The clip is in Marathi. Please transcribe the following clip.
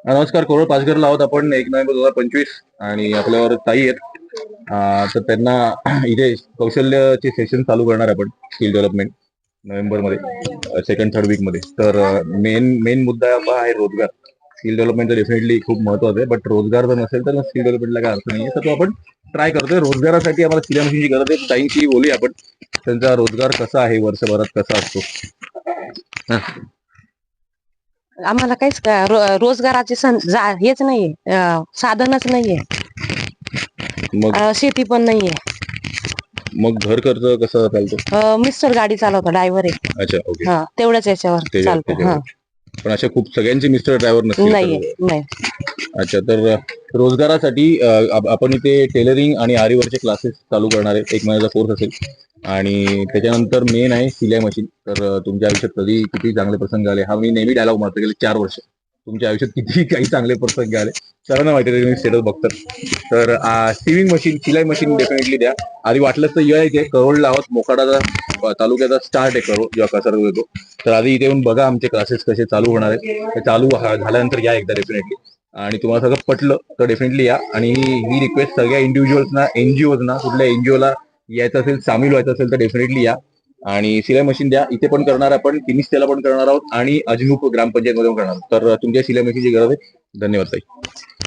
नमस्कार. कोरळ पाचघरला आहोत आपण 1 नोव्हेंबर 2025 आणि आपल्यावर ताई आहेत. तर त्यांना इथे कौशल्याचे सेशन चालू करणार आपण स्किल डेव्हलपमेंट नोव्हेंबरमध्ये सेकंड थर्ड वीक मध्ये. तर मेन मेन मुद्दा हा आहे रोजगार. स्किल डेव्हलपमेंट तर डेफिनेटली खूप महत्वाचं आहे, बट रोजगार जर नसेल तर स्किल डेव्हलपमेंटला काय अर्थ नाहीये. तर तो आपण ट्राय करतोय. रोजगारासाठी आम्हाला स्किल मशीनची गरज आहे. ताईंशी बोलूया आपण, त्यांचा रोजगार कसा आहे, वर्षभरात कसा असतो. हा. आम्हाला काहीच रोजगाराचे हेच नाहीये, साधनच नाहीये. मग शेती पण नाहीये. मग घर खर्च कसा चालतो? मिस्टर गाडी चालवतो, ड्रायव्हर आहे. अच्छा, ओके. हा, तेवढंच याच्यावर चालतो. हा, पण अशा खूप सगळ्यांचे मिस्टर ड्रायव्हर नसतील नाहीये. तर. नाही. अच्छा, तर रोजगारासाठी आपण इथे टेलरिंग आणि आरीवरचे क्लासेस चालू करणार आहे. 1 महिन्याचा कोर्स असेल आणि त्याच्यानंतर मेन आहे सिलाई मशीन. तर तुमच्या आयुष्यात कधी किती चांगले प्रसंग आले, हा मी नेहमी डायलॉग मारतो. गेले 4 वर्ष तुमच्या आयुष्यात किती काही चांगले प्रसंग आले, सर्वांना माहिती आहे, तुम्ही स्टेटस बघतात. तर सिविंग मशीन, सिलाई मशीन डेफिनेटली द्या. आधी वाटलं तर या इथे करोडला आहोत, मोखाडाचा तालुक्याचा स्टार्ट आहे करोड, जेव्हा कसार येतो. तर आधी इथे येऊन बघा आमचे क्लासेस कसे चालू होणार आहेत. ते चालू झाल्यानंतर या एकदा डेफिनेटली. आणि तुम्हाला सगळं पटलं तर डेफिनेटली या. आणि ही रिक्वेस्ट सगळ्या इंडिव्हिज्युअल्सना, एनजीओजना, कुठल्या एनजीओला यायचं असेल, सामील व्हायचं असेल तर डेफिनेटली या. आणि सिलाई मशीन द्या. इथे पण करणार आपण, फिनिस्टेला पण करणार आहोत आणि अजनूप ग्रामपंचायत मध्ये पण करणार आहोत. तर तुमच्या सिलाई मशीनची गरज आहे. धन्यवाद ताई.